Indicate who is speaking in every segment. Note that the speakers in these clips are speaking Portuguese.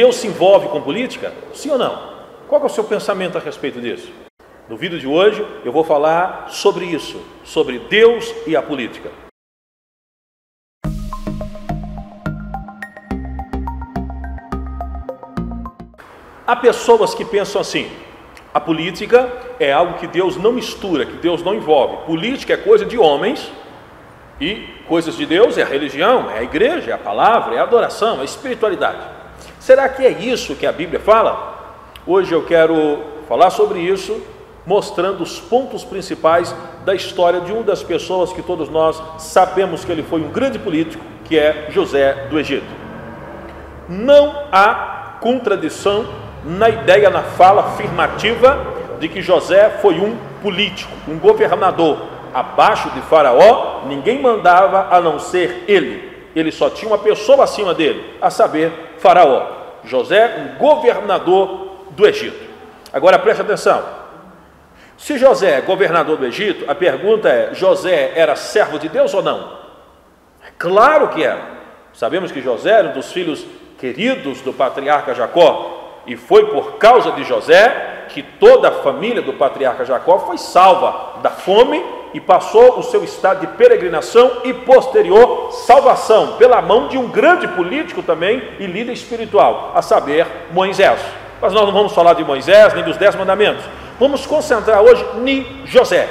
Speaker 1: Deus se envolve com política? Sim ou não? Qual é o seu pensamento a respeito disso? No vídeo de hoje eu vou falar sobre isso, sobre Deus e a política. Há pessoas que pensam assim: a política é algo que Deus não mistura, que Deus não envolve. Política é coisa de homens e coisas de Deus é a religião, é a igreja, é a palavra, é a adoração, é a espiritualidade. Será que é isso que a Bíblia fala? Hoje eu quero falar sobre isso, mostrando os pontos principais da história de uma das pessoas que todos nós sabemos que ele foi um grande político, que é José do Egito. Não há contradição na ideia, na fala afirmativa de que José foi um político, um governador. Abaixo de Faraó, ninguém mandava a não ser ele. Ele só tinha uma pessoa acima dele, a saber, Faraó. José, um governador do Egito. Agora preste atenção. Se José é governador do Egito, a pergunta é: José era servo de Deus ou não? É claro que era. Sabemos que José era um dos filhos queridos do patriarca Jacó. E foi por causa de José que toda a família do patriarca Jacó foi salva da fome e passou o seu estado de peregrinação e posterior salvação pela mão de um grande político também e líder espiritual, a saber, Moisés. Mas nós não vamos falar de Moisés nem dos 10 mandamentos. Vamos concentrar hoje em José.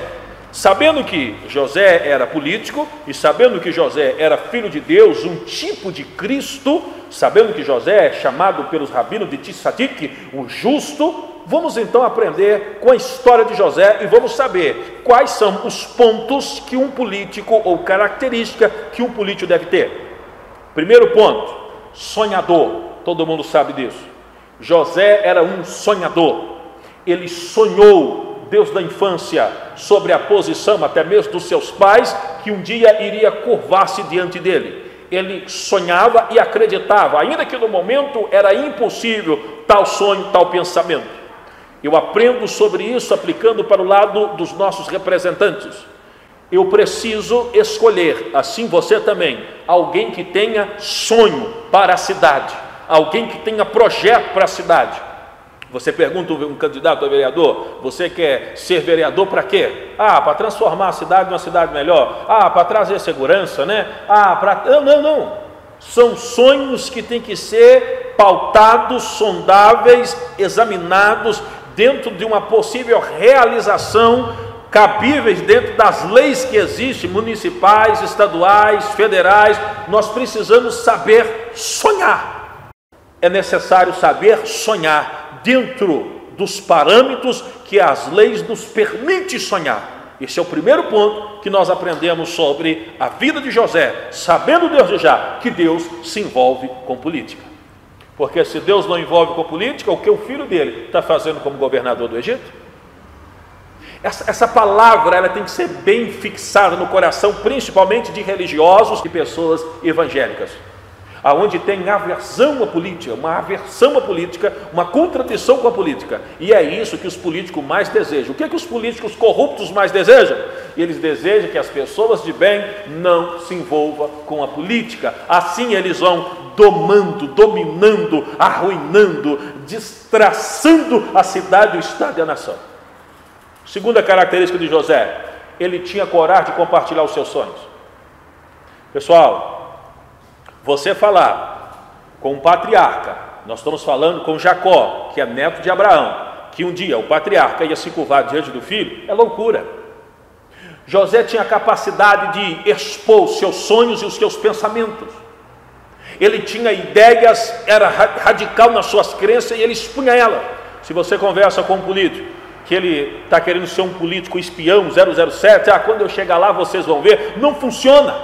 Speaker 1: Sabendo que José era político e sabendo que José era filho de Deus, um tipo de Cristo, sabendo que José é chamado pelos rabinos de Tzadik, o justo, vamos então aprender com a história de José e vamos saber quais são os pontos que um político ou característica que um político deve ter. Primeiro ponto: sonhador. Todo mundo sabe disso. José era um sonhador. Ele sonhou Deus da infância sobre a posição até mesmo dos seus pais, que um dia iria curvar-se diante dele. Ele sonhava e acreditava, ainda que no momento era impossível tal sonho, tal pensamento. Eu aprendo sobre isso aplicando para o lado dos nossos representantes. Eu preciso escolher, assim você também, alguém que tenha sonho para a cidade, alguém que tenha projeto para a cidade. Você pergunta um candidato a vereador: você quer ser vereador para quê? Para transformar a cidade numa cidade melhor. Para trazer segurança, né? Não. São sonhos que têm que ser pautados, sondáveis, examinados dentro de uma possível realização, cabíveis dentro das leis que existem, municipais, estaduais, federais. Nós precisamos saber sonhar. É necessário saber sonhar dentro dos parâmetros que as leis nos permitem sonhar. Esse é o primeiro ponto que nós aprendemos sobre a vida de José, sabendo desde já que Deus se envolve com política. Porque se Deus não envolve com política, o que o filho dele está fazendo como governador do Egito? Essa palavra ela tem que ser bem fixada no coração, principalmente de religiosos e pessoas evangélicas, aonde tem aversão à política, uma contradição com a política. E é isso que os políticos mais desejam. O que é que os políticos corruptos mais desejam? Eles desejam que as pessoas de bem não se envolvam com a política. Assim eles vão domando, dominando, arruinando, destraçando a cidade, o estado e a nação. Segunda característica de José: ele tinha coragem de compartilhar os seus sonhos. Pessoal, você falar com um patriarca, nós estamos falando com Jacó, que é neto de Abraão, que um dia o patriarca ia se curvar diante do filho, é loucura. José tinha a capacidade de expor os seus sonhos e os seus pensamentos. Ele tinha ideias, era radical nas suas crenças e ele expunha ela. Se você conversa com um político, que ele está querendo ser um político espião, 007, quando eu chegar lá vocês vão ver, não funciona.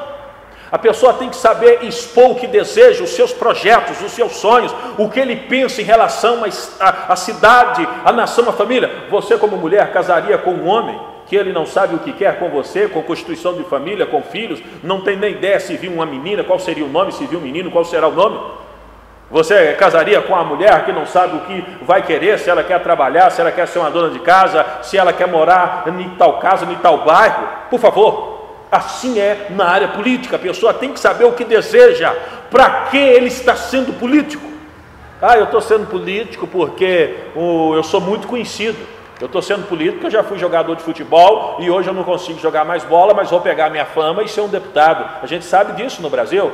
Speaker 1: A pessoa tem que saber expor o que deseja, os seus projetos, os seus sonhos, o que ele pensa em relação à cidade, à nação, à família. Você, como mulher, casaria com um homem que ele não sabe o que quer com você, com constituição de família, com filhos, não tem nem ideia se viu uma menina, qual seria o nome, se viu um menino, qual será o nome? Você casaria com uma mulher que não sabe o que vai querer, se ela quer trabalhar, se ela quer ser uma dona de casa, se ela quer morar em tal casa, em tal bairro? Por favor. Assim é na área política, a pessoa tem que saber o que deseja, para que ele está sendo político. Eu estou sendo político porque eu sou muito conhecido. Eu estou sendo político porque eu já fui jogador de futebol e hoje eu não consigo jogar mais bola, mas vou pegar minha fama e ser um deputado. A gente sabe disso no Brasil.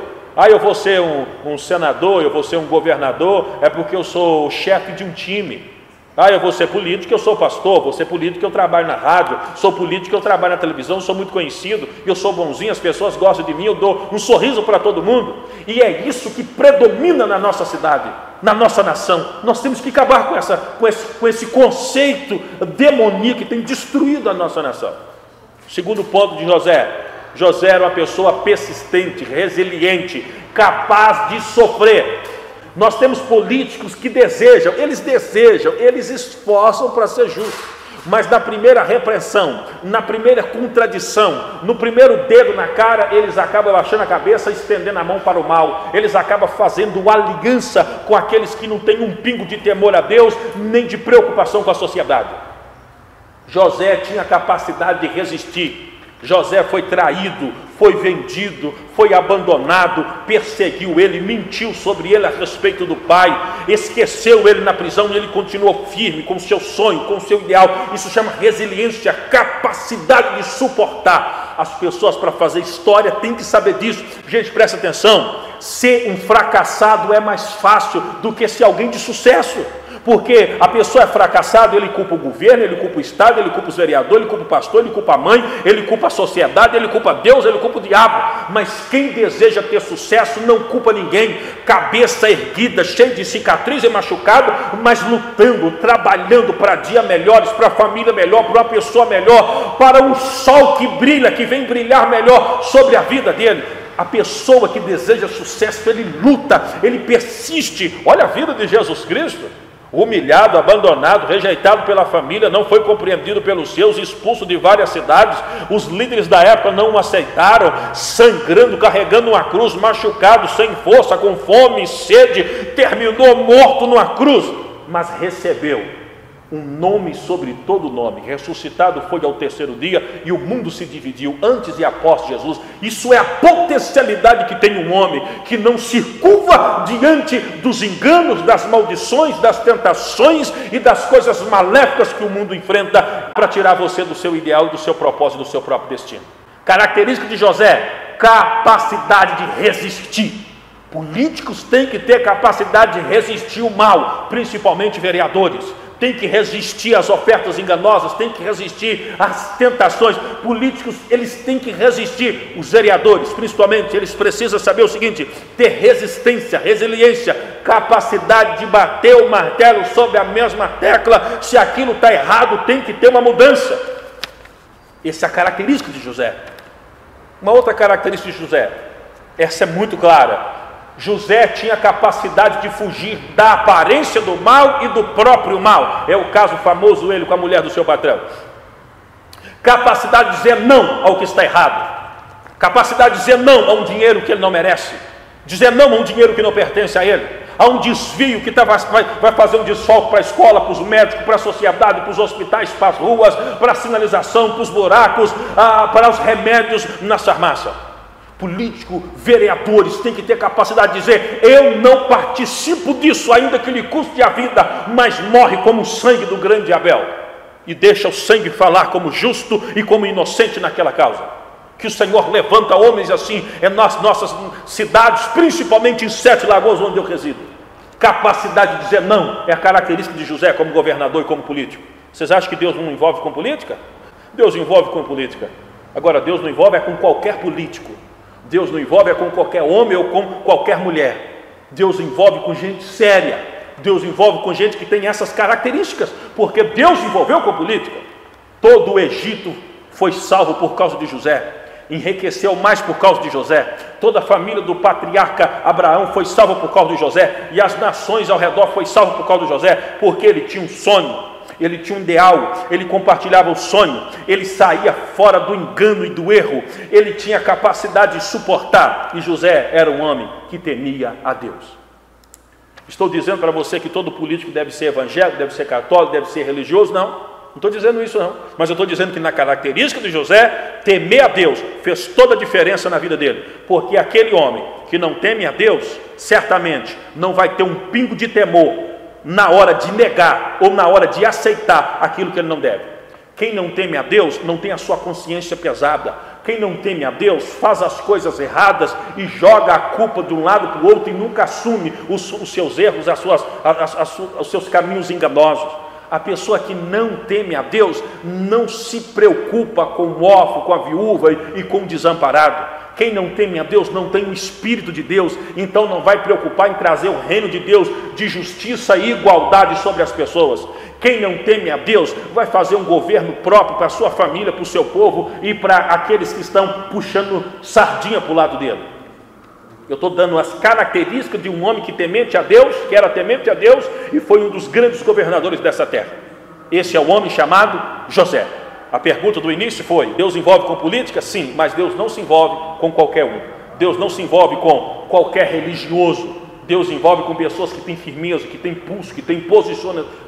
Speaker 1: Eu vou ser um senador, eu vou ser um governador, é porque eu sou o chefe de um time. Eu vou ser político, eu sou pastor, vou ser político, eu trabalho na rádio, sou político, eu trabalho na televisão, sou muito conhecido, eu sou bonzinho, as pessoas gostam de mim, eu dou um sorriso para todo mundo. E é isso que predomina na nossa cidade, na nossa nação. Nós temos que acabar com esse conceito demoníaco que tem destruído a nossa nação. Segundo ponto de José. José era uma pessoa persistente, resiliente, capaz de sofrer. Nós temos políticos que eles esforçam para ser justos, mas na primeira repreensão, na primeira contradição, no primeiro dedo na cara, eles acabam baixando a cabeça e estendendo a mão para o mal. Eles acabam fazendo aliança com aqueles que não têm um pingo de temor a Deus, nem de preocupação com a sociedade. José tinha capacidade de resistir. José foi traído, foi vendido, foi abandonado, perseguiu ele, mentiu sobre ele a respeito do pai, esqueceu ele na prisão e ele continuou firme com o seu sonho, com o seu ideal. Isso chama resiliência, capacidade de suportar. As pessoas, para fazer história, têm que saber disso. Gente, presta atenção, ser um fracassado é mais fácil do que ser alguém de sucesso. Porque a pessoa é fracassada, ele culpa o governo, ele culpa o Estado, ele culpa os vereadores, ele culpa o pastor, ele culpa a mãe, ele culpa a sociedade, ele culpa Deus, ele culpa o diabo. Mas quem deseja ter sucesso não culpa ninguém. Cabeça erguida, cheio de cicatriz e machucado, mas lutando, trabalhando para dias melhores, para a família melhor, para uma pessoa melhor, para um sol que brilha, que vem brilhar melhor sobre a vida dele. A pessoa que deseja sucesso, ele luta, ele persiste. Olha a vida de Jesus Cristo. Humilhado, abandonado, rejeitado pela família, não foi compreendido pelos seus, expulso de várias cidades. Os líderes da época não o aceitaram, sangrando, carregando uma cruz, machucado, sem força, com fome e sede, terminou morto numa cruz, mas recebeu um nome sobre todo nome. Ressuscitado foi ao terceiro dia e o mundo se dividiu antes e após Jesus. Isso é a potencialidade que tem um homem que não se curva diante dos enganos, das maldições, das tentações e das coisas maléficas que o mundo enfrenta para tirar você do seu ideal, do seu propósito, do seu próprio destino. Característica de José: capacidade de resistir. Políticos têm que ter capacidade de resistir o mal, principalmente vereadores. Tem que resistir às ofertas enganosas, tem que resistir às tentações. Políticos, eles têm que resistir. Os vereadores, principalmente, eles precisam saber o seguinte: ter resistência, resiliência, capacidade de bater o martelo sobre a mesma tecla. Se aquilo está errado, tem que ter uma mudança. Essa é a característica de José. Uma outra característica de José, essa é muito clara: José tinha capacidade de fugir da aparência do mal e do próprio mal. É o caso famoso ele com a mulher do seu patrão. Capacidade de dizer não ao que está errado. Capacidade de dizer não a um dinheiro que ele não merece. Dizer não a um dinheiro que não pertence a ele. A um desvio que vai fazer um desfalque para a escola, para os médicos, para a sociedade, para os hospitais, para as ruas, para a sinalização, para os buracos, para os remédios nas farmácias. Político, vereadores têm que ter capacidade de dizer: eu não participo disso, ainda que lhe custe a vida, mas morre como o sangue do grande Abel, e deixa o sangue falar como justo e como inocente naquela causa. Que o Senhor levanta homens assim nas nossas cidades, principalmente em Sete Lagoas, onde eu resido. Capacidade de dizer não é a característica de José como governador e como político. Vocês acham que Deus não envolve com política? Deus envolve com política. Agora, Deus não envolve com qualquer político. Deus não envolve com qualquer homem ou com qualquer mulher. Deus envolve com gente séria. Deus envolve com gente que tem essas características, porque Deus envolveu com política. Todo o Egito foi salvo por causa de José, enriqueceu mais por causa de José. Toda a família do patriarca Abraão foi salva por causa de José, e as nações ao redor foi salva por causa de José, porque ele tinha um sonho. Ele tinha um ideal, ele compartilhava o sonho, ele saía fora do engano e do erro, ele tinha capacidade de suportar, e José era um homem que temia a Deus. Estou dizendo para você que todo político deve ser evangélico, deve ser católico, deve ser religioso? Não. Não estou dizendo isso não, mas eu estou dizendo que na característica de José, temer a Deus fez toda a diferença na vida dele, porque aquele homem que não teme a Deus, certamente não vai ter um pingo de temor na hora de negar ou na hora de aceitar aquilo que ele não deve. Quem não teme a Deus não tem a sua consciência pesada. Quem não teme a Deus faz as coisas erradas e joga a culpa de um lado para o outro e nunca assume os seus erros, os seus caminhos enganosos. A pessoa que não teme a Deus não se preocupa com o órfão, com a viúva e com o desamparado. Quem não teme a Deus não tem o Espírito de Deus, então não vai preocupar em trazer o reino de Deus de justiça e igualdade sobre as pessoas. Quem não teme a Deus vai fazer um governo próprio para a sua família, para o seu povo e para aqueles que estão puxando sardinha para o lado dele. Eu estou dando as características de um homem que temente a Deus, que era temente a Deus e foi um dos grandes governadores dessa terra. Esse é o homem chamado José. A pergunta do início foi: Deus envolve com política? Sim, mas Deus não se envolve com qualquer um. Deus não se envolve com qualquer religioso. Deus envolve com pessoas que têm firmeza, que têm pulso, que têm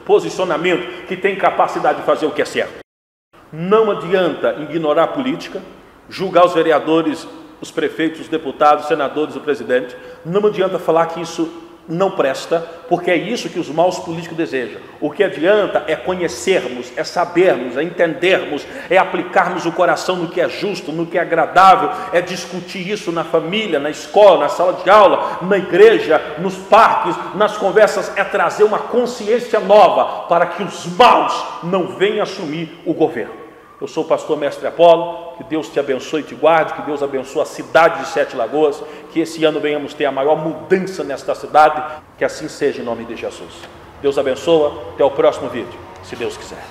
Speaker 1: posicionamento, que têm capacidade de fazer o que é certo. Não adianta ignorar a política, julgar os vereadores, os prefeitos, os deputados, os senadores, o presidente. Não adianta falar que isso não presta, porque é isso que os maus políticos desejam. O que adianta é conhecermos, é sabermos, é entendermos, é aplicarmos o coração no que é justo, no que é agradável, é discutir isso na família, na escola, na sala de aula, na igreja, nos parques, nas conversas, é trazer uma consciência nova para que os maus não venham assumir o governo. Eu sou o pastor Mestre Apolo, que Deus te abençoe e te guarde, que Deus abençoe a cidade de Sete Lagoas, que esse ano venhamos ter a maior mudança nesta cidade, que assim seja em nome de Jesus. Deus abençoa, até o próximo vídeo, se Deus quiser.